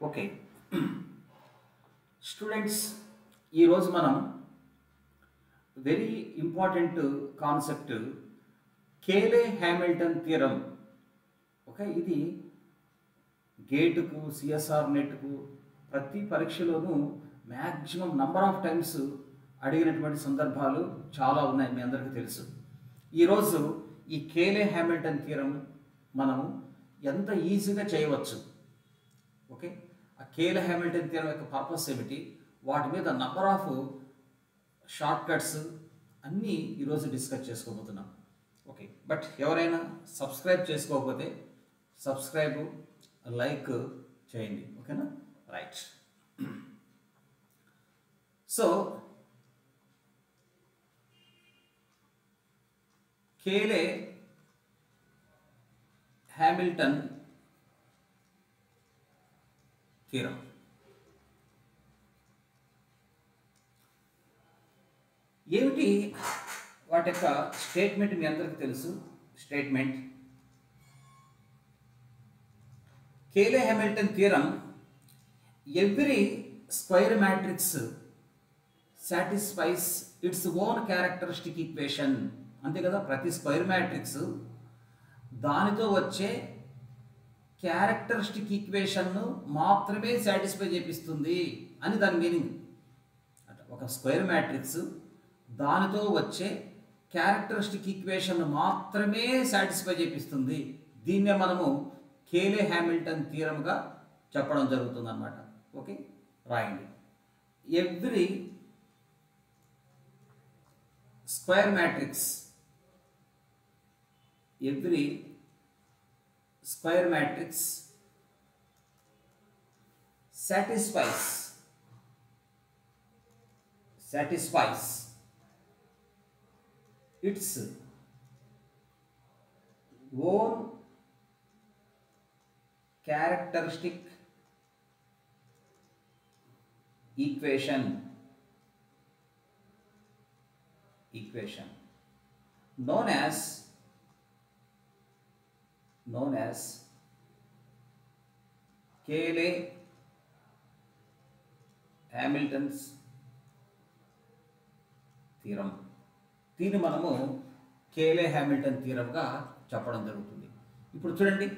Okay students, ఈరోజు మనం very important concept Cayley Hamilton theorem. Okay, ఇది గేటుకు సిఎస్ఆర్ నెట్కు ప్రతి పరీక్షలోనూ మ్యాక్సిమం నంబర్ ఆఫ్ టైమ్స్ అడిగినటువంటి సందర్భాలు చాలా ఉన్నాయి, మీ అందరికీ తెలుసు. ఈరోజు ఈ కేలే హ్యామిల్టన్ థియరం మనము ఎంత ఈజీగా చేయవచ్చు. ఓకే, ఆ కేలే హ్యామిల్టన్ థియరం యొక్క పర్పస్ ఏమిటి, వాటి మీద నంబర్ ఆఫ్ షార్ట్ కట్స్ అన్నీ ఈరోజు డిస్కస్ చేసుకోబోతున్నాం. ఓకే, బట్ ఎవరైనా సబ్స్క్రైబ్ చేసుకోకపోతే సబ్స్క్రైబ్ లైక్ చేయండి. ఓకేనా, right. So Cayley Hamilton theorem ఏమిటి, వాటి యొక్క స్టేట్మెంట్ మీ అందరికీ తెలుసు. Statement Cayley Hamilton theorem, every square matrix satisfies its own characteristic equation. అంతే కదా, ప్రతి స్క్వేర్ మ్యాట్రిక్స్ దానితో వచ్చే క్యారెక్టరిస్టిక్ ఈక్వేషన్ను మాత్రమే సాటిస్ఫై చేపిస్తుంది అని దాని మీనింగ్. ఒక స్క్వేర్ మ్యాట్రిక్స్ దానితో వచ్చే క్యారెక్టరిస్టిక్ ఈక్వేషన్ మాత్రమే సాటిస్ఫై చేపిస్తుంది. దీన్నే మనము కేలే హ్యామిల్టన్ థియరంగా చెప్పడం జరుగుతుంది అన్నమాట. ఓకే, రాయండి. Every square matrix, every square matrix satisfies its own characteristic equation known as Cayley Hamilton's theorem. దీన్ని మనము కేలే హ్యామిల్టన్ థియరంగా చెప్పడం జరుగుతుంది. ఇప్పుడు చూడండి,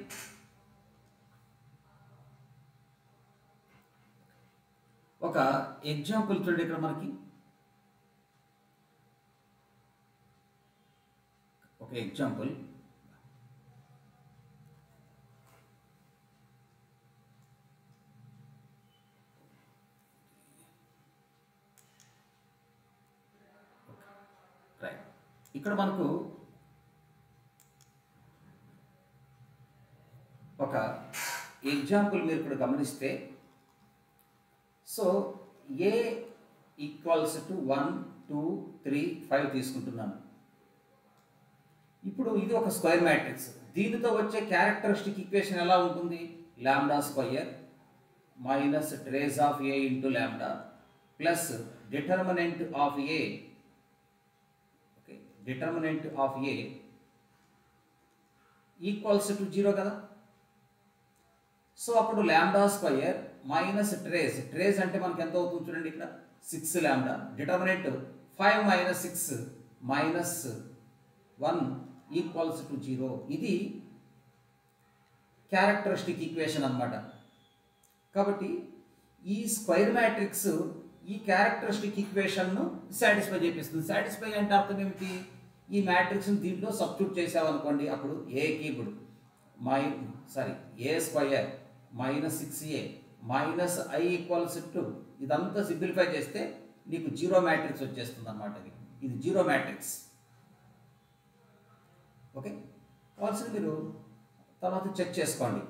ఒక ఎగ్జాంపుల్ చూడండి. ఇక్కడ మనకి ఒక ఎగ్జాంపుల్, ఇక్కడ మనకు ఒక ఎగ్జాంపుల్ మీరు ఇక్కడ గమనిస్తే, సో ఏ ఈక్వల్స్ టు 1 2 3 5 తీసుకుంటున్నాను. ఇప్పుడు ఇది ఒక స్క్వేర్ మ్యాట్రిక్స్, దీనితో వచ్చే క్యారెక్టరిస్టిక్ ఈక్వేషన్ ఎలా ఉంటుంది? Lambda square minus trace of A into lambda plus determinant of A, determinant of A equals to 0 కదా. సో అప్పుడు లాంబ్డా స్క్వయర్ మైనస్ ట్రేస్ అంటే మనకి ఎంత అవుతుంది చూడండి, ఇక్కడ 6 lambda, determinant 5 minus 6 minus 1 equals to 0. ఇది క్యారెక్టరిస్టిక్ ఈక్వేషన్ అన్నమాట. కాబట్టి ఈ స్క్వేర్ మ్యాట్రిక్స్ ఈ క్యారెక్టరిస్టిక్ ఈక్వేషన్ను సాటిస్ఫై చేపిస్తుంది. సాటిస్ఫై అంటే అర్థం ఏమిటి? ఈ మ్యాట్రిక్స్ని దీంట్లో సబ్స్టిట్యూట్ చేసామనుకోండి, అప్పుడు ఏకి ఇప్పుడు A square minus 6a minus I equals to, ఇదంతా సింప్లిఫై చేస్తే నీకు 0 మ్యాట్రిక్స్ వచ్చేస్తుంది అన్నమాట. ఇది 0 మ్యాట్రిక్స్. ఓకే, కావాల్సింది మీరు తర్వాత చెక్ చేసుకోండి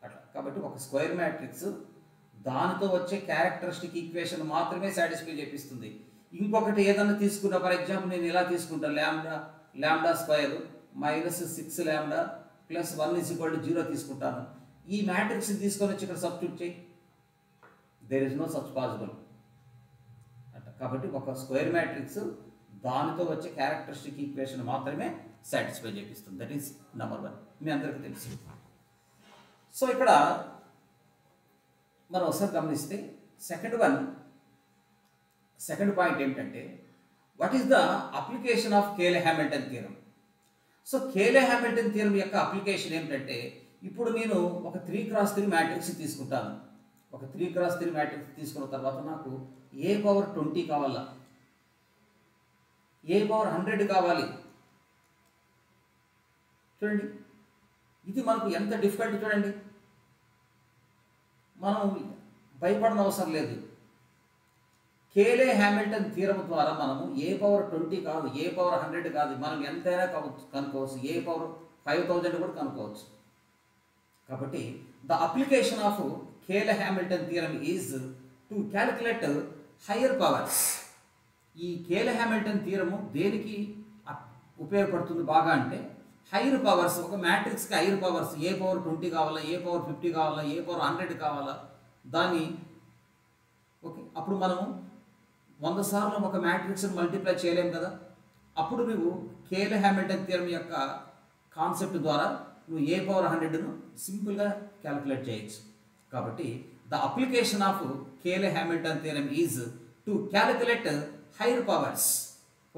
అట్లా. కాబట్టి ఒక స్క్వేర్ మ్యాట్రిక్స్ దానితో వచ్చే క్యారెక్టరిస్టిక్ ఈక్వేషన్ మాత్రమే సాటిస్ఫై చేపిస్తుంది. ఇంకొకటి ఏదన్నా తీసుకున్నా, ఫర్ ఎగ్జాంపుల్ నేను ఇలా తీసుకుంటాను, lambda square minus 6 lambda plus 1 = 0 తీసుకుంటాను. ఈ మ్యాట్రిక్స్ని తీసుకొని వచ్చి ఇక్కడ సబ్స్టిట్యూట్ చేయి, there is no such possible అట్ట. కాబట్టి ఒక స్క్వేర్ మ్యాట్రిక్స్ దానితో వచ్చే క్యారెక్టరిస్టిక్ ఈక్వేషన్ మాత్రమే సాటిస్ఫై చేపిస్తుంది. దట్ ఈస్ నెంబర్ 1, మీ అందరికీ తెలుసు. సో ఇక్కడ మనం ఒకసారి గమనిస్తే సెకండ్ పాయింట్ ఏమిటంటే what is the application of Cayley Hamilton theorem. So Cayley Hamilton theorem యొక్క అప్లికేషన్ ఏమిటంటే, ఇప్పుడు నేను ఒక 3x3 మ్యాట్రిక్స్ తీసుకుంటాను. ఒక 3x3 మ్యాట్రిక్స్ తీసుకున్న తర్వాత నాకు ఏ పవర్ 20 కావాలా, ఏ పవర్ 100 కావాలి. చూడండి, ఇది మనకు ఎంత డిఫికల్ట్ చూడండి. మనం భయపడన అవసరం లేదు. కేలే హ్యామిల్టన్ థియరం ద్వారా మనము ఏ పవర్ 20 కాదు, ఏ పవర్ 100 కాదు, మనం ఎంతైనా కనుక్కోవచ్చు. ఏ పవర్ 5000 కూడా కనుక్కోవచ్చు. కాబట్టి the application of Cayley Hamilton theorem is to calculate higher powers. ఈ కేలే హ్యామిల్టన్ థియరము దేనికి ఉపయోగపడుతుంది బాగా అంటే, హైర్ పవర్స్, ఒక మ్యాట్రిక్స్కి హైర్ పవర్స్, ఏ పవర్ 20 కావాలా, ఏ పవర్ 50 కావాలా, ఏ పవర్ 100 కావాలా, దాన్ని ఓకే అప్పుడు మనము 100 సార్లు ఒక మ్యాట్రిక్స్ని మల్టిప్లై చేయలేము కదా. అప్పుడు నువ్వు కేలే హ్యామిల్టన్ థియరం యొక్క కాన్సెప్ట్ ద్వారా నువ్వు ఏ పవర్ 100ను సింపుల్గా క్యాలిక్యులేట్ చేయొచ్చు. కాబట్టి the application of Cayley Hamilton theorem is to calculate higher powers.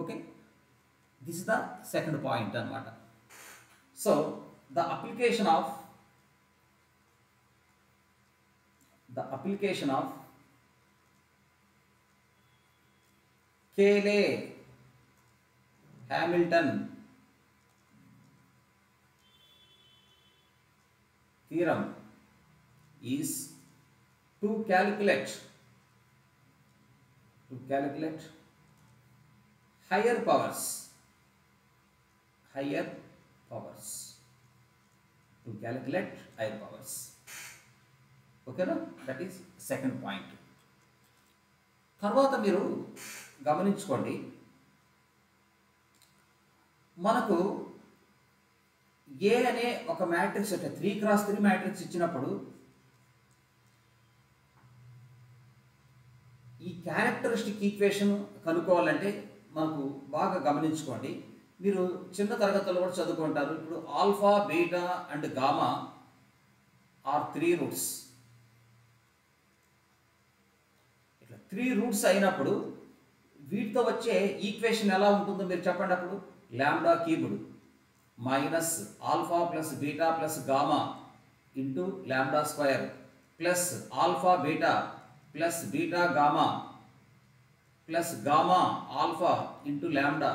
Okay, this is the second point అన్నమాట. So the application of Cayley Hamilton theorem is to calculate higher powers ఓకేనా. That is second point. తర్వాత మీరు గమనించుకోండి, మనకు ఏ అనే ఒక matrix అంటే 3x3 matrix ఇచ్చినప్పుడు ఈ క్యారెక్టరిస్టిక్ ఈక్వేషన్ కనుక్కోవాలంటే మనకు బాగా గమనించుకోండి. మీరు చిన్న తరగతుల్లో కూడా చదువుకుంటారు. ఇప్పుడు alpha, beta and gamma are 3 roots. ఇట్లా 3 రూట్స్ అయినప్పుడు వీటితో వచ్చే ఈక్వేషన్ ఎలా ఉంటుందో మీరు చెప్పండి. అప్పుడు lambda cubed minus alpha plus beta plus gamma into lambda square plus alpha beta plus beta gamma plus gamma alpha into lambda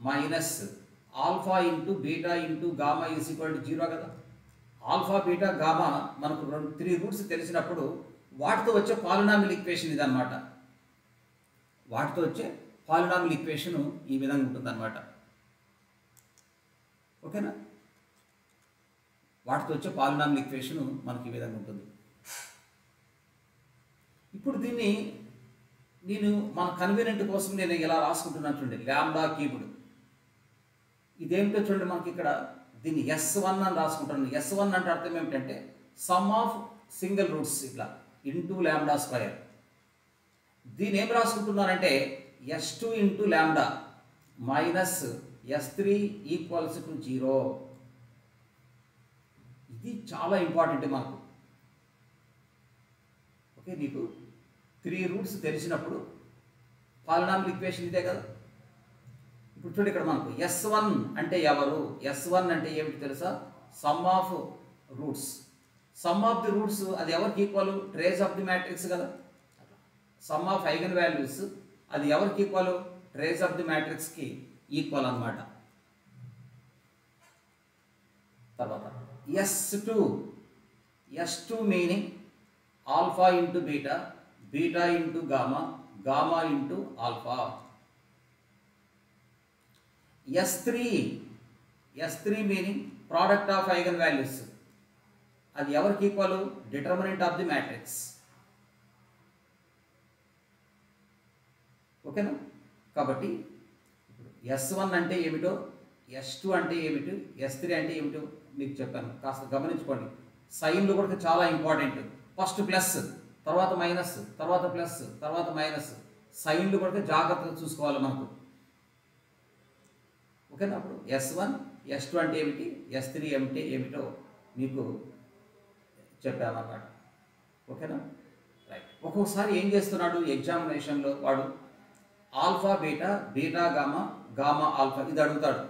minus alpha into beta into gamma is equal to 0 కదా. Alpha beta gamma మనకు 3 roots తెలిసినప్పుడు వాటితో వచ్చే polynomial equation ఇదన్నమాట. వాటితో వచ్చే polynomial equation ఈ విధంగా ఉంటుందన్నమాట. ఓకేనా. వాటితో వచ్చే పాలినామియల్ ఈక్వేషన్ మనకి ఈ విధంగా ఉంటుంది. ఇప్పుడు దీన్ని నేను మన కన్వీనియంట్ కోసం నేను ఇలా రాసుకుంటున్నాను చూడండి. లాంబ్డా క్యూబ్డ్ ఇదేమిటో చూడండి, మనకి ఇక్కడ దీన్ని S1 అని రాసుకుంటాను. S1 అంటే అర్థం ఏమిటంటే సమ్ ఆఫ్ సింగిల్ రూట్స్ ఇట్లా ఇంటూ లాంబ్డా స్క్వేర్. దీన్ని ఏం రాసుకుంటున్నానంటే S2 into lambda minus S3 equals to 0. ఇది చాలా ఇంపార్టెంట్ మనకు. ఓకే, నీకు 3 రూట్స్ తెలిసినప్పుడు పాలినామియల్ ఈక్వేషన్ ఇదే కదా. ఇప్పుడు చూడండి, ఇక్కడ మనకు S1 అంటే ఎవరు, S1 అంటే ఏమిటి తెలుసా? Sum of roots. Sum of the roots అది ఎవరికి equal? Trace of the matrix కదా. సమ్ ఆఫ్ ఐగన్ వాల్యూస్ అది ఎవరికి ఈక్వల్? ట్రేస్ ఆఫ్ ది మ్యాట్రిక్స్కి ఈక్వల్ అన్నమాట. తర్వాత S2 meaning alpha into beta, beta into gamma, gamma into alpha. S3 meaning product of eigen values అది ఎవరికి equal? Determinant of the matrix. ఓకేనా. కాబట్టి S1 అంటే ఏమిటో, S2 అంటే ఏమిటో, S3 అంటే ఏమిటో మీకు చెప్పాను. కాస్త గమనించుకోండి. సైన్లు కూడా చాలా ఇంపార్టెంట్. ఫస్ట్ ప్లస్, తర్వాత మైనస్, తర్వాత ప్లస్, తర్వాత మైనస్. సైన్లు కూడా జాగ్రత్తగా చూసుకోవాలి మనకు. ఓకేనా. అప్పుడు S1, S2 అంటే ఏమిటి, S3 అంటే ఏమిటో మీకు చెప్పామన్నమాట. ఓకేనా. ఒక్కొక్కసారి ఏం చేస్తున్నాడు ఎగ్జామినేషన్లో వాడు alpha beta, beta gamma, gamma alpha ఇది అడుగుతాడు.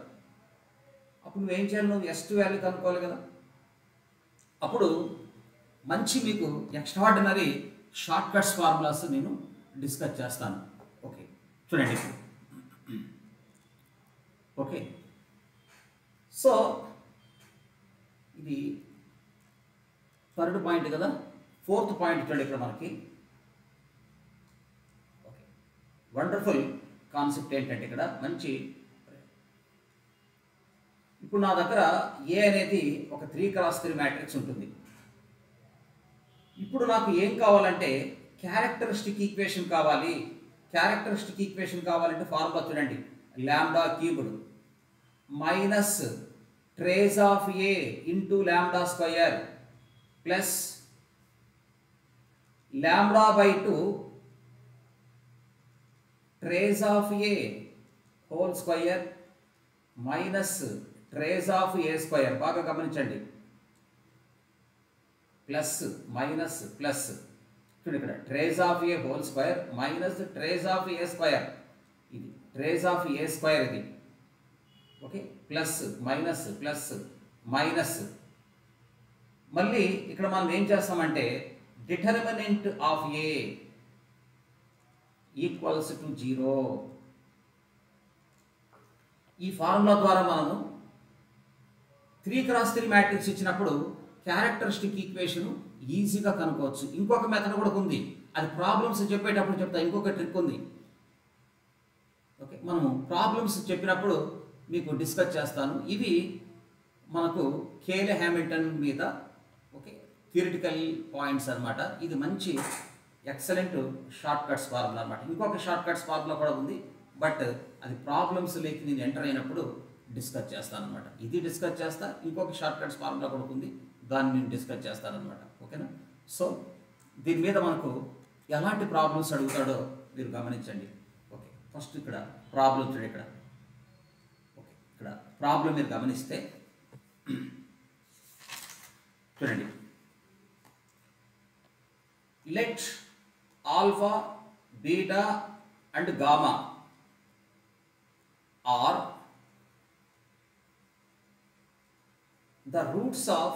అప్పుడు నువ్వేం చేయాలి? నువ్వు S2 వాల్యూ కనుక్కోవాలి కదా. అప్పుడు మంచి మీకు ఎక్స్ట్రాడినరీ షార్ట్ కట్స్ ఫార్ములాస్ నేను డిస్కస్ చేస్తాను. ఓకే చూడండి. ఓకే సో ఇది థర్డ్ పాయింట్ కదా. ఫోర్త్ పాయింట్ చూడండి ఇక్కడ మనకి. ఓకే వండర్ఫుల్ కాన్సెప్ట్ ఏంటంటే ఇక్కడ మంచి, ఇప్పుడు నా దగ్గర ఏ అనేది ఒక 3x3 మ్యాట్రిక్స్ ఉంటుంది. ఇప్పుడు నాకు ఏం కావాలంటే క్యారెక్టరిస్టిక్ ఈక్వేషన్ కావాలి. క్యారెక్టరిస్టిక్ ఈక్వేషన్ కావాలంటే ఫార్ములా చూడండి. Lambda cubed minus trace of A into lambda square plus lambda by 2 trace of A whole square minus trace of A square. బాగా గమనించండి. ప్లస్ మైనస్ ప్లస్ చూడండి ఇక్కడ trace of A whole square minus trace of A square. ఇది trace of A square ఇది. Okay plus minus plus minus. మళ్ళీ ఇక్కడ మనం ఏం చేస్తామంటే determinant of A equals to 0. ఈ ఫార్ములా ద్వారా మనము 3x3 మ్యాట్రిక్స్ ఇచ్చినప్పుడు క్యారెక్టరిస్టిక్ ఈక్వేషన్ ఈజీగా కనుక్కోవచ్చు. ఇంకొక మెథడ్ కూడా ఉంది, అది ప్రాబ్లమ్స్ చెప్పేటప్పుడు చెప్తా. ఇంకొక ట్రిక్ ఉంది. ఓకే మనము ప్రాబ్లమ్స్ చెప్పినప్పుడు మీకు డిస్కస్ చేస్తాను. ఇవి మనకు కేలే హ్యామిల్టన్ మీద ఓకే థియరిటికల్ పాయింట్స్ అనమాట. ఇది మంచి ఎక్సలెంట్ షార్ట్ కట్స్ ఫార్ములా అనమాట. ఇంకొక షార్ట్ కట్స్ ఫార్ములా కూడా ఉంది, బట్ అది ప్రాబ్లమ్స్ లేకి నేను ఎంటర్ అయినప్పుడు డిస్కస్ చేస్తాను అనమాట. ఇది డిస్కస్ చేస్తా. ఇంకొక షార్ట్ కట్స్ ఫార్ములా కూడా ఉంది, దాన్ని నేను డిస్కస్ చేస్తాను అనమాట. ఓకేనా. సో దీని మీద మనకు ఎలాంటి ప్రాబ్లమ్స్ అడుగుతాడో మీరు గమనించండి. ఓకే ఫస్ట్ ఇక్కడ ప్రాబ్లం చూడండి. ఇక్కడ ఓకే ఇక్కడ ప్రాబ్లం మీరు గమనిస్తే చూడండి. Let alpha beta and gamma are the roots of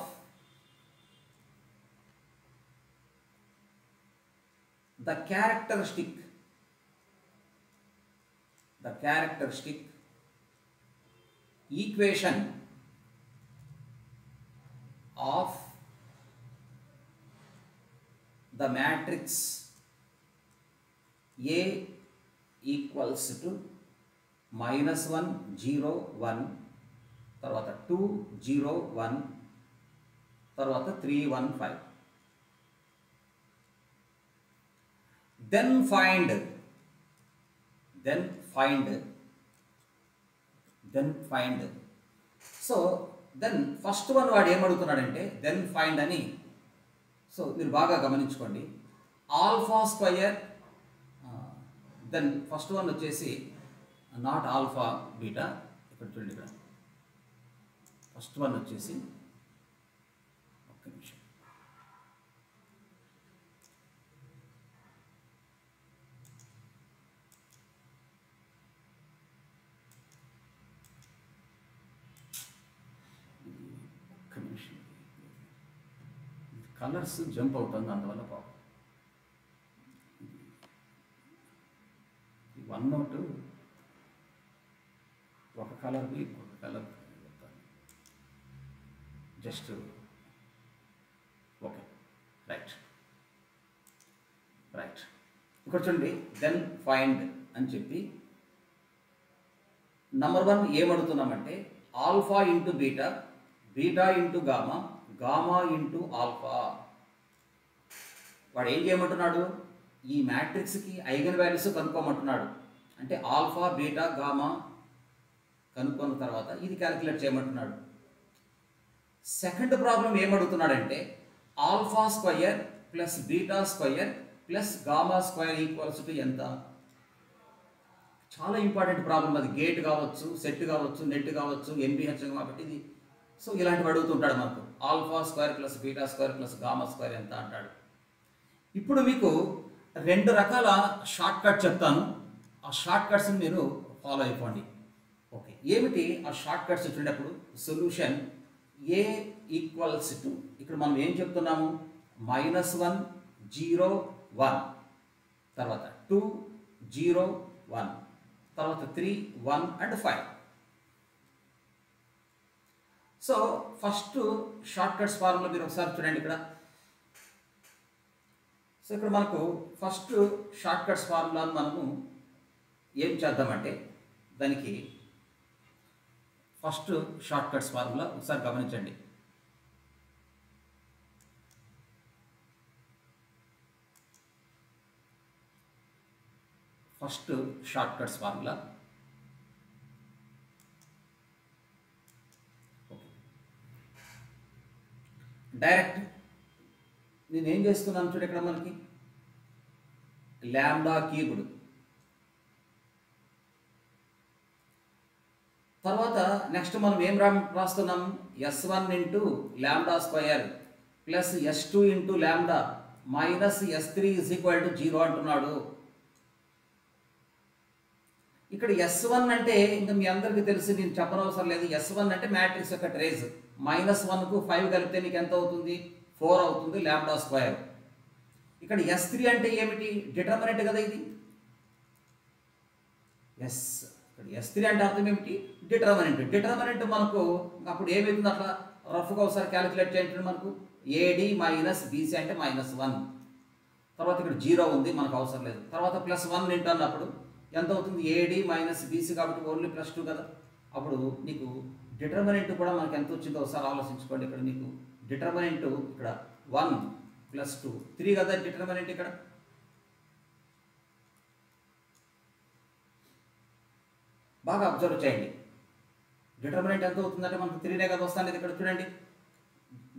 the characteristic equation of the matrix A equals to -1 0 1 తర్వాత 2 0 1 తర్వాత 3 1 5. then find so then first one వాడు ఏమడుగుతున్నాడంటే దెన్ ఫైండ్ అని. సో మీరు బాగా గమనించుకోండి. Alpha square then first one వచ్చేసి not alpha beta. ఇక్కడ చూడండి. ఇక్కడ ఫస్ట్ వన్ వచ్చేసి ఒక్క నిమిషం. ఒక్క నిమిషం. కలర్స్ జంప్ అవుతుంది, అందువల్ల పాపం వన్ నోట్ ఒక కలర్ది ఇంకొక కలర్ జస్ట్ ఓకే రైట్. ఇక్కడ చూడండి. దెన్ ఫైండ్ అని చెప్పి నంబర్ 1 ఏమడుగుతున్నామంటే alpha into beta, beta into gamma, gamma into alpha. వాడు ఏం చేయమంటున్నాడు? ఈ మ్యాట్రిక్స్కి ఐగన్ వాల్యూస్ కనుక్కోమంటున్నాడు. అంటే ఆల్ఫా బీటా గామా కనుక్కున్న తర్వాత ఇది క్యాలిక్యులేట్ చేయమంటున్నాడు. సెకండ్ ప్రాబ్లం ఏమడుగుతున్నాడంటే alpha square plus beta square plus gamma square equals to ఎంత? చాలా ఇంపార్టెంట్ ప్రాబ్లం అది. గేట్ కావచ్చు, సెట్ కావచ్చు, నెట్ కావచ్చు, ఎన్బిహెచ్ కాబట్టి ఇది. సో ఇలాంటివి అడుగుతుంటాడు మనకు. Alpha square plus beta square plus gamma square ఎంత అంటాడు. ఇప్పుడు మీకు 2 రకాల షార్ట్ కట్ చెప్తాను. ఆ షార్ట్ కట్స్ని మీరు ఫాలో అయిపోండి. ఓకే, ఏమిటి ఆ షార్ట్ కట్స్ వచ్చేటప్పుడు? సొల్యూషన్ ఏ ఈక్వల్స్ టు, ఇక్కడ మనం ఏం చెప్తున్నాము? -1 0 1, తర్వాత 2 0 1, తర్వాత 3 1 and 5. So first short cuts formula మీరు ఒకసారి చూడండి ఇక్కడ. సో ఇక్కడ మనకు ఫస్ట్ షార్ట్ కట్స్ ఫార్ములాను మనము ఏం చేద్దామంటే, దానికి ఫస్ట్ షార్ట్ కట్స్ ఫార్ములా ఒకసారి గమనించండి. First short cuts formula direct నేను ఏం చేస్తున్నాను చూడండి. ఇక్కడ మనకి లాంబ్డా క్యూబ్డ్, తర్వాత నెక్స్ట్ మనం ఏం రాస్తున్నాం? S1 into lambda square plus S2 into lambda minus S3 is equal to 0 అంటున్నాడు. ఇక్కడ S1 అంటే ఇంకా మీ అందరికీ తెలిసి నేను చెప్పనవసరం లేదు. S1 అంటే మ్యాట్రిక్స్ యొక్క ట్రేస్. -1కు 5 కలిపితే నీకు ఎంత అవుతుంది? 4 అవుతుంది లాంబ్డా స్క్వేర్. ఇక్కడ S3 అంటే ఏమిటి? డిటర్మినెంట్ కదా ఇది. ఇక్కడ S3 అంటే అర్థం ఏమిటి? డిటర్మినెంట్. డిటర్మినెంట్ మనకు అప్పుడు ఏమవుతుంది? అట్లా రఫ్గా ఒకసారి క్యాలిక్యులేట్ చేయండి. మనకు AD మైనస్ BC అంటే -1, తర్వాత ఇక్కడ 0 ఉంది, మనకు అవసరం లేదు. తర్వాత +1 ఇంటూ అన్నప్పుడు ఎంత అవుతుంది? AD మైనస్ BC కాబట్టి ఓన్లీ +2 కదా. అప్పుడు నీకు డిటర్మినెంట్ కూడా మనకి ఎంత వచ్చిందో ఒకసారి ఆలోచించుకోండి. ఇక్కడ నీకు డిటర్మినెంట్ ఇక్కడ 1 + 2 3 కదా డిటర్మినెంట్. ఇక్కడ బాగా అబ్జర్వ్ చేయండి. డిటర్మినెంట్ ఎంత అవుతుందంటే మనకు 3నే కదా వస్తుంది. ఇక్కడ చూడండి,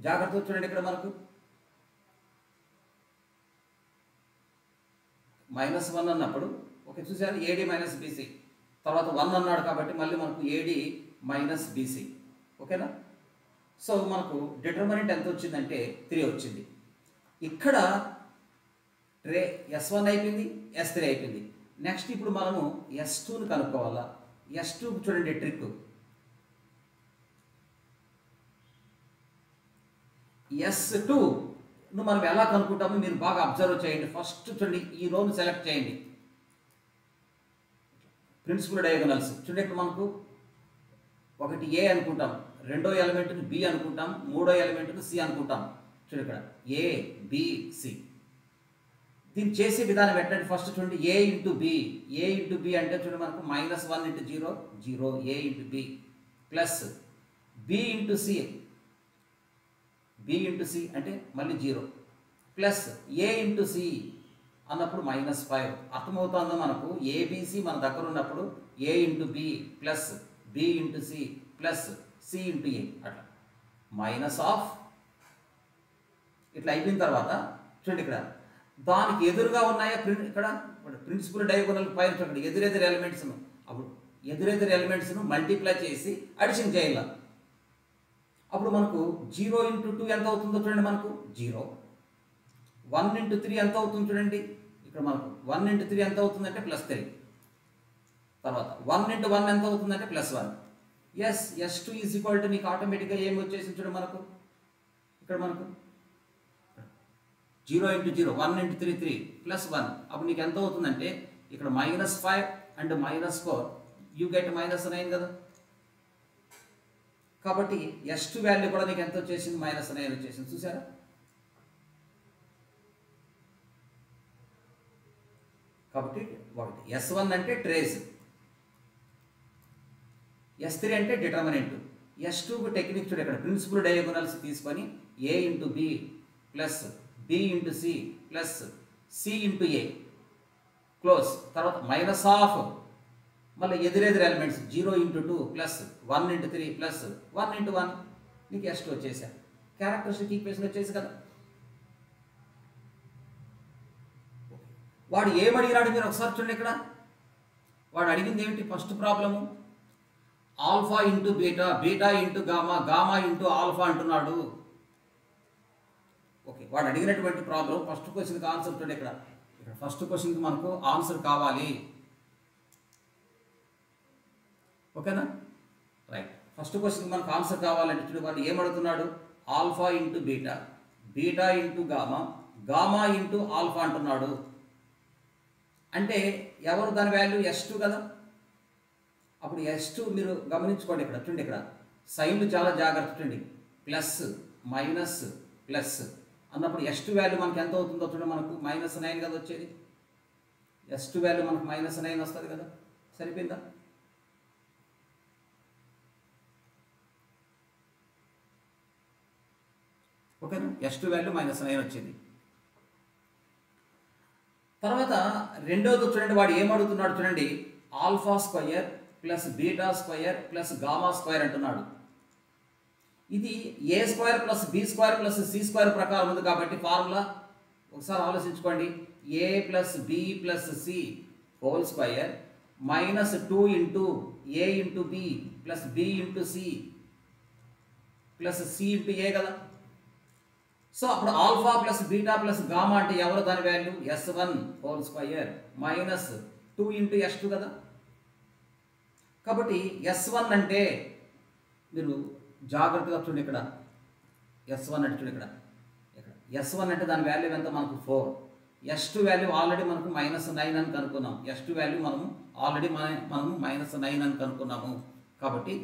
జాగ్రత్తగా చూడండి. ఇక్కడ మనకు -1 అన్నప్పుడు ఓకే చూసారు, AD మైనస్ BC, తర్వాత 1 అన్నాడు కాబట్టి మళ్ళీ మనకు AD మైనస్ BC. ఓకేనా? సో మనకు డిటర్మినెంట్ ఎంత వచ్చిందంటే 3 వచ్చింది. ఇక్కడ S1 అయిపోయింది, S3 అయిపోయింది. నెక్స్ట్ ఇప్పుడు మనము S2ని కనుక్కోవాలా. S2 చూడండి ట్రిక్. S2ను మనం ఎలా కనుక్కుంటామో మీరు బాగా అబ్జర్వ్ చేయండి. ఫస్ట్ చూడండి, ఈ రోను సెలెక్ట్ చేయండి. ప్రిన్సిపల్ డయాగోనల్స్ చూడండి. ఇక్కడ మనకు ఒకటి A అనుకుంటాం, రెండో ఎలిమెంట్ని B అనుకుంటాం, మూడో ఎలిమెంట్ని C అనుకుంటాం. చూడండి ఇక్కడ A B C. దీన్ని చేసే విధానం ఎట్టండి? ఫస్ట్ చూడండి A into B. A into B అంటే చూడండి మనకు -1 into 0 0, A into B plus B into C. B into C అంటే మళ్ళీ 0 ప్లస్ A ఇంటూ C అన్నప్పుడు -5. అర్థమవుతుందో మనకు? ABC మన దగ్గర ఉన్నప్పుడు A into B plus B into C plus C into A అట్లా మైనస్ ఆఫ్ ఇట్లా అయిపోయిన తర్వాత చూడండి ఇక్కడ దానికి ఎదురుగా ఉన్నాయా ఇక్కడ ప్రిన్సిపల్ డయాగోనల్ పైన చూడండి ఎదురెదురు ఎలిమెంట్స్ను. అప్పుడు ఎదురెదురు ఎలిమెంట్స్ను మల్టిప్లై చేసి అడిషన్ చేయాలి. అప్పుడు మనకు 0 ఇంటూ 2 ఎంత అవుతుందో చూడండి. మనకు 0. 1 ఇంటూ 3 ఎంత అవుతుంది చూడండి. ఇక్కడ మనకు 1 ఇంటూ 3 ఎంత అవుతుందంటే +3. తర్వాత 1 ఇంటూ 1 ఎంత అవుతుందంటే +1. S2 ఈజ్ ఈక్వల్ టు నీకు ఆటోమేటిక్గా ఏమి వచ్చేసింది చూడండి. మనకు ఇక్కడ మనకు 0 ఇంటూ 0 1 ఇంటూ 3 3 +1. అప్పుడు నీకు ఎంత అవుతుందంటే ఇక్కడ -5 అండ్ -4 యూ గెట్ -9 కదా. కాబట్టి S2 వాల్యూ కూడా నీకు ఎంత వచ్చేసింది? -9 వచ్చేసింది. చూసారా? కాబట్టి ఒకటి S1 అంటే ట్రేస్, S3 అంటే డిటర్మినెంట్. S2కు టెక్నిక్ చూడ ఇక్కడ ప్రిన్సిపల్ డయాగోనల్స్ తీసుకొని A into B plus B into C plus C into A close, తర్వాత మైనస్ ఆఫ్ మళ్ళీ ఎదురెదురు elements 0 into 2 plus 1 into 3 plus 1 into 1 నీకు S2 వచ్చేసా. క్యారెక్టరిస్టిక్ ఈక్వేషన్ వచ్చేసి కదా. వాడు ఏమడిగినాడు మీరు ఒకసారి చూడండి. ఇక్కడ వాడు అడిగింది ఏమిటి? First problem alpha into beta, beta into gamma, gamma into alpha అంటున్నాడు. ఓకే, వాడు అడిగినటువంటి ప్రాబ్లం ఫస్ట్ క్వశ్చన్కి ఆన్సర్ చూడండి. ఇక్కడ ఫస్ట్ క్వశ్చన్కి మనకు ఆన్సర్ కావాలి. ఓకేనా, రైట్. ఫస్ట్ క్వశ్చన్కి మనకు ఆన్సర్ కావాలంటే చూడు, వాడు ఏమడుగుతున్నాడు, alpha into beta, beta into gamma, gamma into alpha అంటున్నాడు. అంటే ఎవరు దాని వాల్యూ S2 కదా. అప్పుడు S2 మీరు గమనించుకోండి. ఇక్కడ చూడండి, ఇక్కడ సైన్లు చాలా జాగ్రత్త చూడండి. ప్లస్ మైనస్ ప్లస్ అన్నప్పుడు S2 వాల్యూ మనకి ఎంత అవుతుందో చూడండి. మనకు -9 కదా వచ్చేది. S2 వాల్యూ మనకు -9 వస్తుంది కదా. సరిపోయిందా? ఓకేనా, S2 వాల్యూ -9 వచ్చింది. తర్వాత రెండోది చూడండి, వాడు ఏమడుగుతున్నాడు చూడండి, alpha square plus beta square plus gamma square అంటున్నాడు. ఇది A square plus B square plus C square ప్రకారం ఉంది కాబట్టి ఫార్ములా ఒకసారి ఆలోచించుకోండి. A plus B plus C whole square -2 into A into B plus B into C plus C into A కదా. So అప్పుడు alpha plus beta plus gamma అంటే ఎవరు దాని value S1 whole square -2 into S2 కదా. కాబట్టి S1 అంటే మీరు జాగ్రత్తగా చూడండి. ఇక్కడ S1 అంటే చూడండి, ఇక్కడ S1 అంటే దాని వాల్యూ ఎంత మనకు 4. S2 వాల్యూ ఆల్రెడీ మనకు -9 అని కనుక్కున్నాం. S2 వాల్యూ మనము ఆల్రెడీ మనము -9 అని కనుక్కున్నాము. కాబట్టి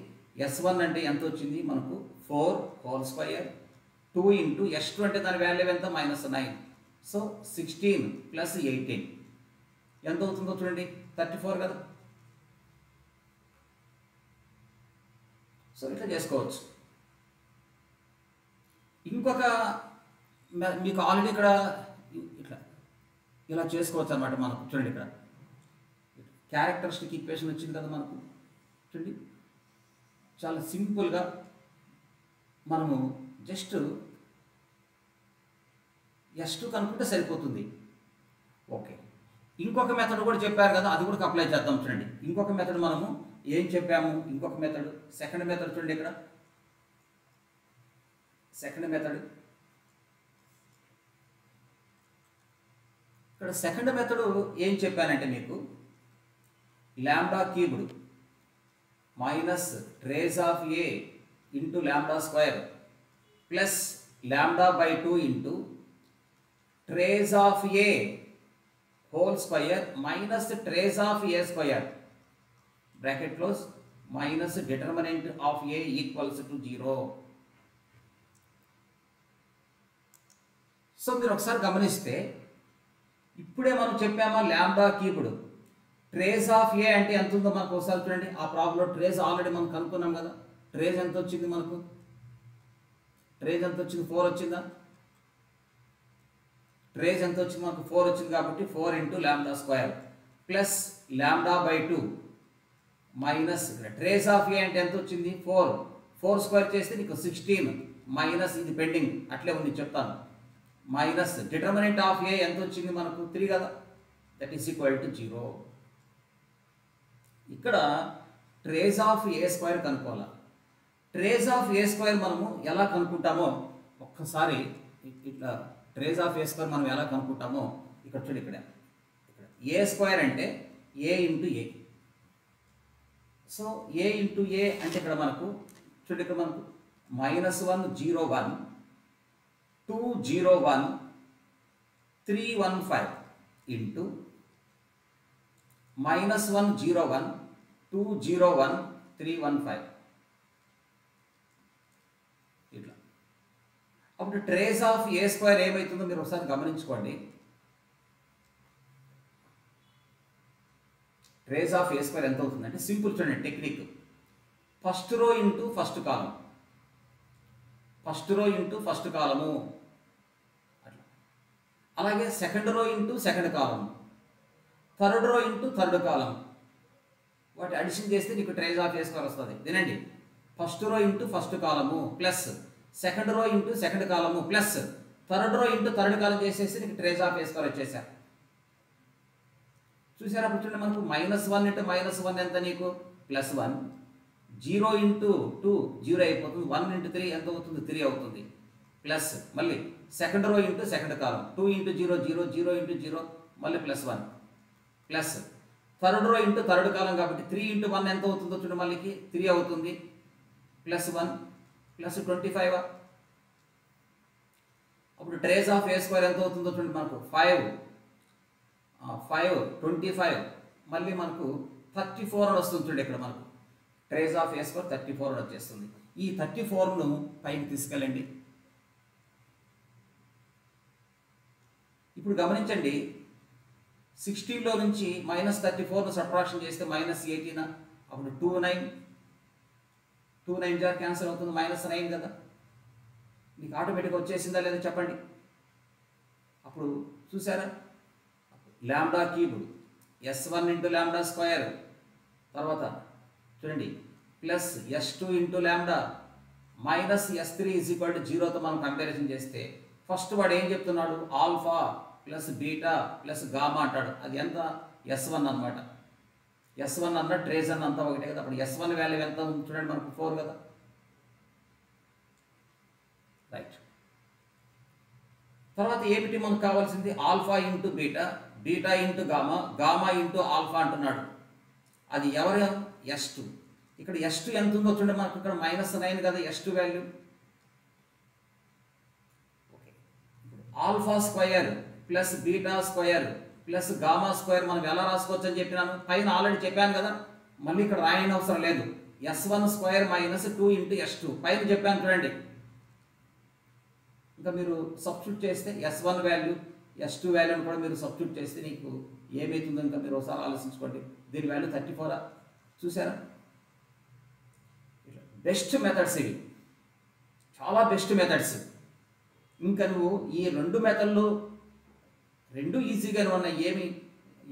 S1 అంటే ఎంత వచ్చింది మనకు 4 హోల్ స్క్వయర్ 2 ఇంటూ S2 అంటే దాని వాల్యూ ఎంత -9. సో 16 ప్లస్ 18 ఎంత అవుతుందో చూడండి, 34 కదా. సో ఇట్లా చేసుకోవచ్చు. ఇంకొక మీకు ఆల్రెడీ ఇక్కడ ఇట్లా ఇలా చేసుకోవచ్చు అనమాట. మనకు చూడండి, ఇక్కడ క్యారెక్టరిస్టిక్ ఈక్వేషన్ వచ్చింది కదా మనకు. చూడండి, చాలా సింపుల్గా మనము జస్ట్ S2 కనుక్కుంటే సరిపోతుంది. ఓకే, ఇంకొక మెథడ్ కూడా చెప్పారు కదా, అది కూడా అప్లై చేద్దాం. చూడండి, ఇంకొక మెథడ్ మనము ఏం చెప్పాము, ఇంకొక మెథడ్ సెకండ్ మెథడ్ చూడండి. ఇక్కడ సెకండ్ మెథడ్, ఇక్కడ సెకండ్ మెథడ్ ఏం చెప్పానంటే మీకు lambda cubed minus trace of A into lambda square plus lambda by 2 into trace of A whole square minus trace of A square bracket close minus determinant of A equals to 0. So మీరు ఒకసారి గమనిస్తే ఇప్పుడే మనం చెప్పామా lambda cubed trace of A అంటే ఎంత ఉందో మనకు ఒకసారి చూడండి. ఆ ప్రాబ్లంలో ట్రేస్ ఆల్రెడీ మనం కనుక్కున్నాం కదా. ట్రేస్ ఎంత వచ్చింది మనకు, ట్రేస్ ఎంత వచ్చింది 4 వచ్చిందా. ట్రేస్ ఎంత వచ్చింది మనకు 4 వచ్చింది కాబట్టి 4 into lambda square plus lambda by 2 minus trace of A అంటే ఎంత వచ్చింది 4 స్క్వేర్ చేస్తే నీకు 16 మైనస్ ఇది పెండింగ్ అట్లే ఉంది చెప్తాను. మైనస్ డిటర్మినెంట్ ఆఫ్ ఏ ఎంత వచ్చింది మనకు 3 కదా, దట్ ఈస్ ఈక్వల్ టు 0. ఇక్కడ ట్రేస్ ఆఫ్ ఏ స్క్వేర్ కనుక్కోవాలి. ట్రేస్ ఆఫ్ ఏ స్క్వేర్ మనము ఎలా కనుక్కుంటామో ఒక్కసారి ఇట్లా ట్రేస్ ఆఫ్ ఏ స్క్వేర్ మనం ఎలా కనుక్కుంటామో ఇక్కడ చూడు. ఇక్కడ ఏ స్క్వేర్ అంటే ఏ ఇంటూ ఏ. సో ఏ ఇంటూ ఏ అంటే ఇక్కడ మనకు చూడు, ఇక్కడ మనకు -1 0 1 2 0 1 3 1 5 ఇంటూ -1 0 1 2 0 1 3 1 5 ఇట్లా. అప్పుడు ట్రేస్ ఆఫ్ ఏ స్క్వేర్ ఏమవుతుందో మీరు ఒకసారి గమనించుకోండి. ట్రేస్ ఆఫ్ ఏ స్క్వేర్ ఎంత అవుతుందంటే సింపుల్ చూడండి technique. First row into first కాలం, ఫస్ట్ రో ఇంటూ ఫస్ట్ కాలము అట్లా. అలాగే second row into second column, third row into third కాలం. వాటి అడిషన్ చేస్తే నీకు ట్రేస్ ఆఫ్ ఏ స్క్వేర్ వస్తుంది. వినండి, first row into first column plus second row into second column plus third row into third column చేసేసి నీకు trace of A square వచ్చేసారు. చూసారా? అప్పుడు చూడండి, మనకు -1 ఇంటూ -1 ఎంత నీకు +1, 0 ఇంటూ 2 0 అయిపోతుంది, 1 ఇంటూ 3 ఎంత అవుతుంది 3 అవుతుంది. ప్లస్ మళ్ళీ second row into second column 2 into 0 0 0 into 0 మళ్ళీ plus 1 plus third row into third కాలం కాబట్టి 3 ఇంటూ 1 ఎంత అవుతుందో చూడండి, మళ్ళీకి 3 అవుతుంది, ప్లస్ 1 ప్లస్ 25. అప్పుడు ట్రేస్ ఆఫ్ ఏ స్క్వేర్ ఎంత అవుతుందో చూడండి, మనకు 5 25 మళ్ళీ మనకు 34 అని వస్తుంది చూడండి. ఇక్కడ మనకు ట్రేస్ ఆఫ్ ఏ స్క్వేర్ 34 అని వచ్చేస్తుంది. ఈ 34ను పైకి తీసుకెళ్ళండి. ఇప్పుడు గమనించండి, 16లో నుంచి -34ను సబ్ట్రాక్షన్ చేస్తే -18, అప్పుడు 2 9 జార్ క్యాన్సిల్ అవుతుంది, -9 కదా. మీకు ఆటోమేటిక్గా వచ్చేసిందా లేదా చెప్పండి. అప్పుడు చూసారా, lambda cube S1 into lambda square, తర్వాత చూడండి plus S2 into lambda minus S3 0తో మనం కంపారిజన్ చేస్తే ఫస్ట్ వాడు ఏం చెప్తున్నాడు, alpha plus beta plus gamma అంటాడు. అది ఎంత, S1 అనమాట. S1 అన్న ట్రేస్ అన్న అంతా ఒకటే కదా. అప్పుడు S1 వాల్యూ ఎంత చూడండి, మనకు 4 కదా. రైట్. తర్వాత ఏమిటి మనకు కావాల్సింది, alpha into beta, beta into gamma, gamma into alpha అంటున్నాడు. అది ఎవరు, S2. ఇక్కడ S2 ఎంత ఉందో చూడండి, మనకు ఇక్కడ -9 కదా S2 value. Okay, alpha square plus beta square plus gamma square మనం ఎలా రాసుకోవచ్చు అని చెప్పినాను, పైన ఆల్రెడీ చెప్పాను కదా, మళ్ళీ ఇక్కడ రాయని అవసరం లేదు. S1 square minus 2 into S2 పైన చెప్పాను చూడండి. ఇంకా మీరు సబ్స్టిట్యూట్ చేస్తే S1 వాల్యూ S2 వాల్యూని కూడా మీరు సబ్స్టిట్యూట్ చేస్తే నీకు ఏమవుతుందో ఇంకా మీరు ఒకసారి ఆలోచించుకోండి. దీని వాల్యూ 34. చూసారా, బెస్ట్ మెథడ్స్ ఇవి, చాలా బెస్ట్ మెథడ్స్. ఇంకా నువ్వు ఈ 2 మెథడ్లు 2 ఈజీగానే ఉన్నాయి, ఏమి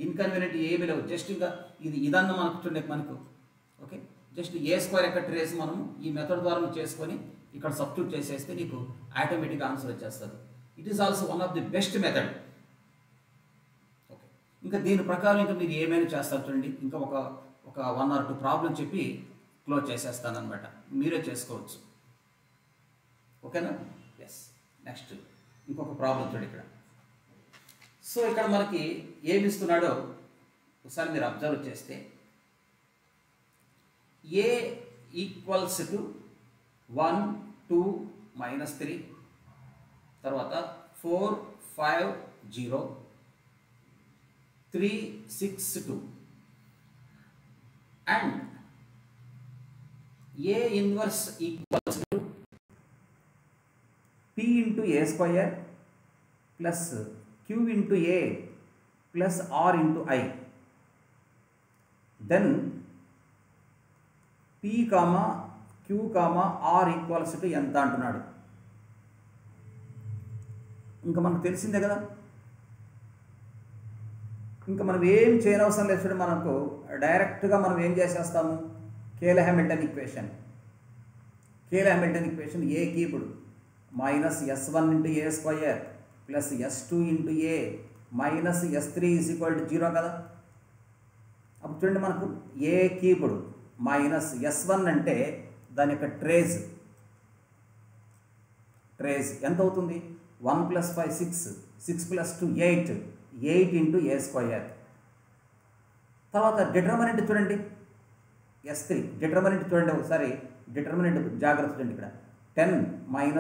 ఇన్కన్వీనియంట్ ఏమీ లేవు. జస్ట్ ఇంకా ఇదన్న మనకు చూడండి, మనకు ఓకే, జస్ట్ ఏ స్క్వేర్ యొక్క ట్రేస్ మనం ఈ మెథడ్ ద్వారా చేసుకొని ఇక్కడ సబ్స్టిట్యూట్ చేసేస్తే నీకు ఆటోమేటిక్గా ఆన్సర్ వచ్చేస్తుంది. It is also one of the best method. Okay, ఇంకా దీని ప్రకారం ఇంకా మీరు ఏమైనా చేస్తారు చూడండి. ఇంకా ఒక 1 or 2 ప్రాబ్లం చెప్పి క్లోజ్ చేసేస్తాను అనమాట, మీరే చేసుకోవచ్చు. ఓకేనా? ఎస్. నెక్స్ట్ ఇంకొక ప్రాబ్లం చూడండి ఇక్కడ. సో ఇక్కడ మనకి ఏమి ఇస్తున్నాడో ఒకసారి మీరు అబ్జర్వ్ చేస్తే, ఏ ఈక్వల్స్ టు 1 2 -3, తర్వాత 4 5 0 3 6 2 and A inverse equals to P into A square plus Q into A plus R into I. Then P comma Q comma R equals to ఎంత అంటున్నాడు. ఇంకా మనకు తెలిసిందే కదా, ఇంకా మనం ఏం చేయనవసరం లేదు చూడండి. మనకు డైరెక్ట్గా మనం ఏం చేసేస్తాము, కేలర్ Hamilton equation. కేలర్ Hamilton equation A cubed minus S1 into A square plus S2 into A minus S3 0 కదా. అప్పుడు చూడండి, మనకు ఏ క్యూబ్డ్ మైనస్ S1 అంటే దాని యొక్క ట్రేస్ ఎంత అవుతుంది, 1 + 5 6 6 + 2 8 8 ఇంటూ ఏ స్క్వయర్. తర్వాత డిటర్మినెంట్ చూడండి, S3 డిటర్మినెంట్ చూడండి ఒకసారి, డిటర్మినెంట్ జాగ్రత్త చూడండి. ఇక్కడ 10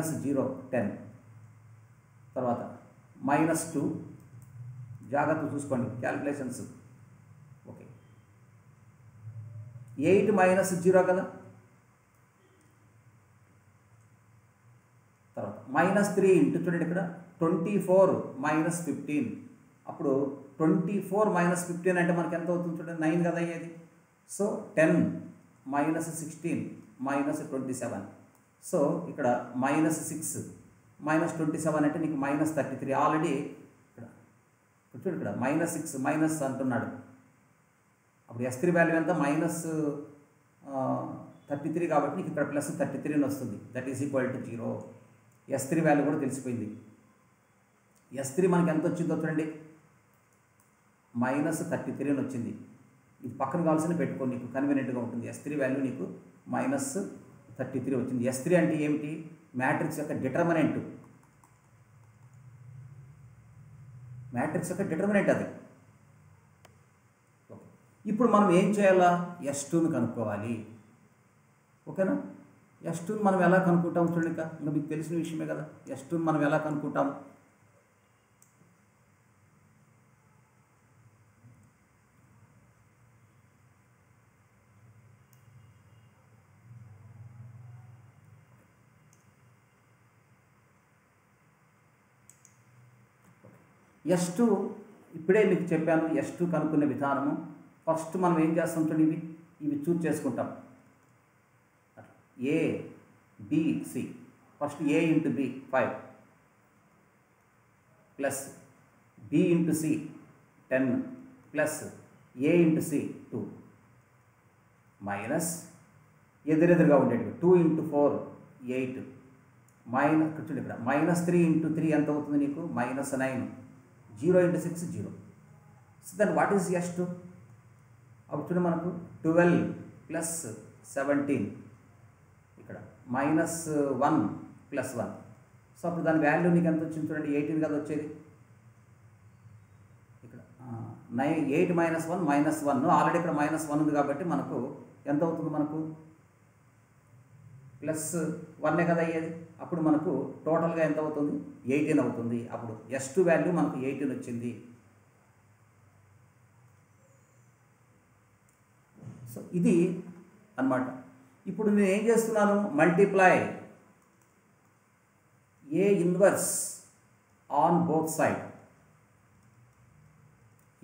- 0 10, తర్వాత -2 జాగ్రత్త చూసుకోండి క్యాలిక్యులేషన్స్. ఓకే, 8 - 0 కదా. తర్వాత -3 ఇంటూ చూడండి ఇక్కడ 24 - 15. అప్పుడు 24 - 15 అంటే మనకి ఎంత అవుతుంది చూడండి, 9 కదా అయ్యేది. సో 10 - 16 - 27. సో ఇక్కడ -6 - 27 అంటే నీకు -33. ఆల్రెడీ ఇక్కడ చూడు, ఇక్కడ -6 మైనస్ అంటున్నాడు. అప్పుడు S3 వాల్యూ ఎంత, -33 కాబట్టి నీకు ఇక్కడ +33 అని వస్తుంది. That is equal to 0. S3 value కూడా తెలిసిపోయింది. S3 మనకి ఎంత వచ్చిందో చూడండి, -33 అని వచ్చింది. ఇది పక్కన కావాల్సిన పెట్టుకో, నీకు కన్వీనియంట్గా ఉంటుంది. S3 వాల్యూ నీకు -33 వచ్చింది. S3 అంటే ఏమిటి, మ్యాట్రిక్స్ యొక్క డిటర్మినెంట్, మ్యాట్రిక్స్ యొక్క డిటర్మినెంట్ అది. ఓకే, ఇప్పుడు మనం ఏం చేయాలా? S2ని కనుక్కోవాలి. ఓకేనా? S2ని మనం ఎలా కనుక్కుంటాం చూడండి. ఇంకా మీకు తెలిసిన విషయమే కదా. S2ని మనం ఎలా కనుక్కుంటాం? S2 ఇప్పుడే మీకు చెప్పాను. S2 కనుక్కునే విధానము. ఫస్ట్ మనం ఏం చేస్తాం చూడండి, ఇవి చూజ్ చేసుకుంటాం. A, B, C. First A into B 5 plus B into C 10 plus A into C 2 minus ఎదురెదురుగా ఉండేవి 2 ఇంటూ 4 8 మైనస్ చూడండి ఇక్కడ మైనస్ 3 ఇంటూ 3 ఎంత అవుతుంది నీకు? Minus 9. 0 into 6 0. So then what is S2? అప్పుడు చూడండి మనకు 12 ప్లస్ 17 ఇక్కడ మైనస్ 1 ప్లస్ 1. సో అప్పుడు దాని వాల్యూ నీకు ఎంత వచ్చింది చూడండి, 18 కదా వచ్చేది. ఇక్కడ 8 మైనస్ 1 మైనస్ 1. ఆల్రెడీ ఇక్కడ మైనస్ 1 ఉంది కాబట్టి మనకు ఎంత అవుతుంది? మనకు ప్లస్ 1 కదా అయ్యేది. అప్పుడు మనకు టోటల్గా ఎంత అవుతుంది? 18 అవుతుంది. అప్పుడు S2 వాల్యూ మనకు 18 వచ్చింది. సో ఇది అన్నమాట. ఇప్పుడు నేను ఏం చేస్తున్నాను? Multiply A inverse on both side.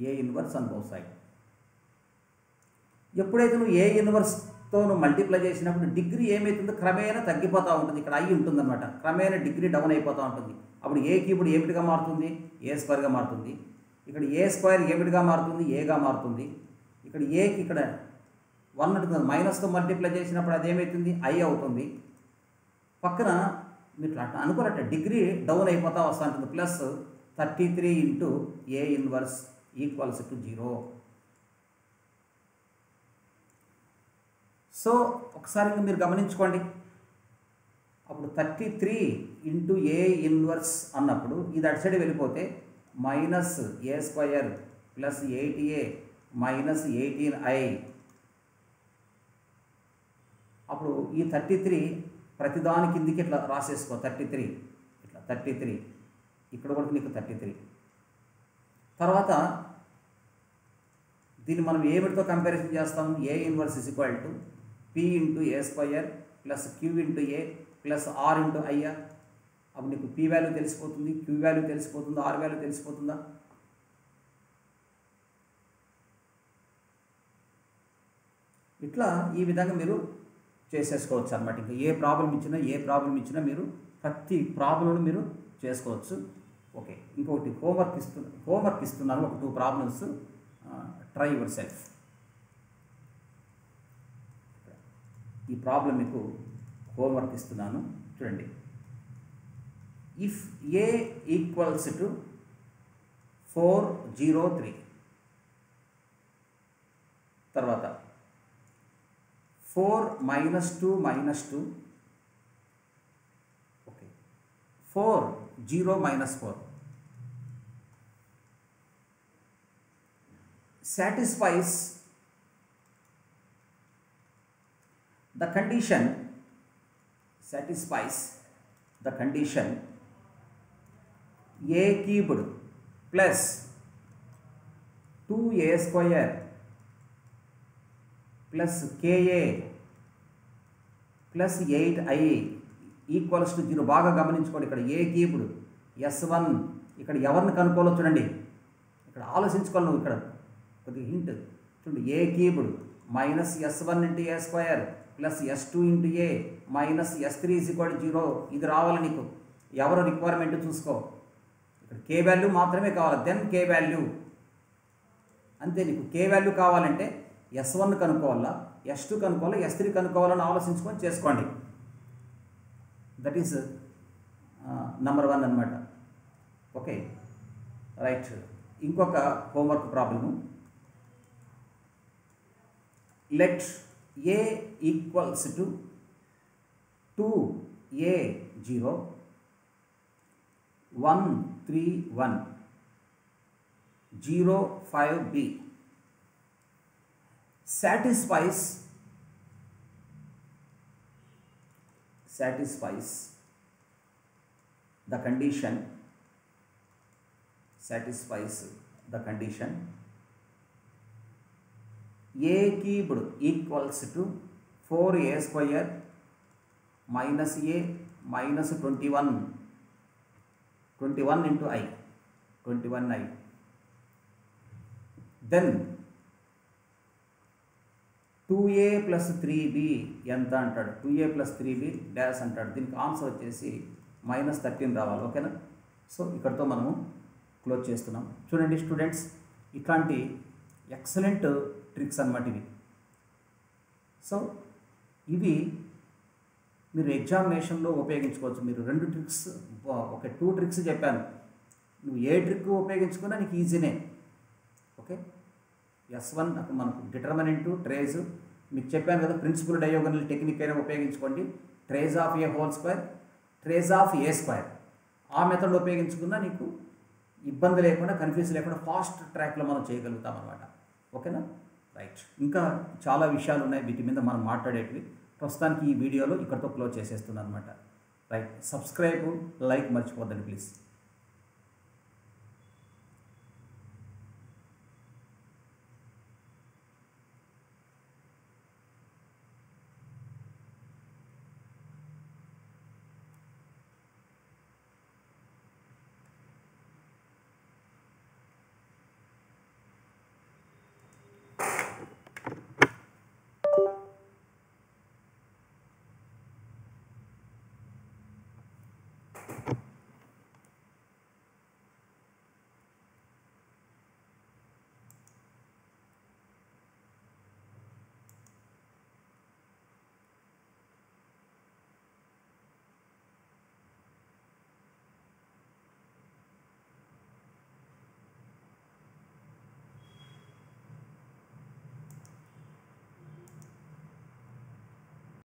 A inverse on both side. ఎప్పుడైతే నువ్వు A ఇన్వర్స్తో నువ్వు మల్టిప్లై చేసినప్పుడు డిగ్రీ ఏమవుతుందో క్రమేణా తగ్గిపోతూ ఉంటుంది. ఇక్కడ I ఉంటుందన్నమాట. క్రమేణా డిగ్రీ డౌన్ అయిపోతూ ఉంటుంది. అప్పుడు A క్యూబ్డ్ ఏమిటిగా మారుతుంది? A స్క్వేర్గా మారుతుంది. ఇక్కడ A స్క్వేర్ ఏమిటిగా మారుతుంది? Aగా మారుతుంది. ఇక్కడ Aకి ఇక్కడ 1 ఉంటుంది, మైనస్తో మల్టిప్లై చేసినప్పుడు అది ఏమవుతుంది? I అవుతుంది. పక్కన మీరు అట్లా అనుకున్నట్టు డిగ్రీ డౌన్ అయిపోతా వస్తూ ఉంటుంది. Plus 33 into A inverse equals to 0. So ఒకసారి ఇంకా మీరు గమనించుకోండి. అప్పుడు 33 ఇంటూ A ఇన్వర్స్ అన్నప్పుడు ఇది అటు సైడ్ వెళ్ళిపోతే minus A square plus 8A minus 18I. అప్పుడు ఈ 33 ప్రతిదాని కిందికి ఇట్లా రాసేసుకో. 33 ఇట్లా 33 ఇక్కడ కూడా నీకు 33. తర్వాత దీన్ని మనం ఏమిటితో కంపారిజన్ చేస్తాము? A inverse is equal to P into A square plus Q into A plus R into I. అప్పుడు నీకు P వాల్యూ తెలిసిపోతుంది, Q వాల్యూ తెలిసిపోతుంది, R వాల్యూ తెలిసిపోతుందా? ఇట్లా ఈ విధంగా మీరు చేసేసుకోవచ్చు అన్నమాట. ఇంకా ఏ ప్రాబ్లం ఇచ్చినా మీరు ప్రతి ప్రాబ్లంను మీరు చేసుకోవచ్చు. ఓకే, ఇంకొకటి హోంవర్క్ ఇస్తున్నాను. ఒక 2 ప్రాబ్లమ్స్. Try your self. ఈ ప్రాబ్లం మీకు హోంవర్క్ ఇస్తున్నాను, చూడండి. ఇఫ్ A ఈక్వల్స్ టు 403 తర్వాత 4 minus 2 minus 2 okay 4 0 minus 4 satisfies the condition A cubed plus 2A square plus KA plus 8I equals to 0. బాగా గమనించుకోండి. ఇక్కడ A క్యూబ్డ్ S1 ఇక్కడ ఎవరిని కనుక్కోవాలో చూడండి. ఇక్కడ ఆలోచించుకోవాలి నువ్వు. ఇక్కడ కొద్దిగా హింట్ చూడండి. A cubed minus S1 into A square plus S2 into A minus S3 is equal to 0. ఇది రావాలి నీకు. ఎవరు రిక్వైర్మెంట్ చూసుకో. ఇక్కడ K వాల్యూ మాత్రమే కావాలి. దెన్ K వాల్యూ అంతే. నీకు K వాల్యూ కావాలంటే S1 కనుక్కోవాలా, S2 కనుక్కోవాలా, S3 కనుక్కోవాలని ఆలోచించుకొని చేసుకోండి. దట్ ఈస్ నంబర్ 1 అన్నమాట. Okay right. ఇంకొక homework problem. Let A equals to 2 A 0 1 3 1 0 5 B satisfies the condition A cubed equals to 4A square minus A minus 21 into I 21I. Then 2A plus 3B ఎంత అంటాడు, 2A plus 3B dash అంటాడు. దీనికి answer వచ్చేసి -13 రావాలి. ఓకేనా? So ఇక్కడితో మనము close చేస్తున్నాం. చూడండి స్టూడెంట్స్, ఇట్లాంటి ఎక్సలెంట్ ట్రిక్స్ అన్నమాట ఇవి. సో ఇవి మీరు ఎగ్జామినేషన్లో ఉపయోగించుకోవచ్చు. మీరు 2 ట్రిక్స్, ఒక 2 ట్రిక్స్ చెప్పాను. నువ్వు ఏ ట్రిక్ ఉపయోగించుకున్నా నీకు ఈజీనే. ఓకే, S1 మనకు డిటర్మినెంట్ ట్రేజ్ మీకు చెప్పాను కదా, ప్రిన్సిపల్ డయాగోనల్ టెక్నిక్ అయినా ఉపయోగించుకోండి. Trace of A whole square, trace of A square, ఆ మెథడ్ ఉపయోగించుకున్నా నీకు ఇబ్బంది లేకుండా, కన్ఫ్యూజ్ లేకుండా ఫాస్ట్ ట్రాక్లో మనం చేయగలుగుతాం అన్నమాట. ఓకేనా? రైట్. ఇంకా చాలా విషయాలు ఉన్నాయి వీటి మీద మనం మాట్లాడేటివి. ప్రస్తుతానికి ఈ వీడియోలో ఇక్కడితో క్లోజ్ చేసేస్తున్నాను అనమాట. రైట్. సబ్స్క్రైబ్, లైక్ మర్చిపోద్దండి ప్లీజ్.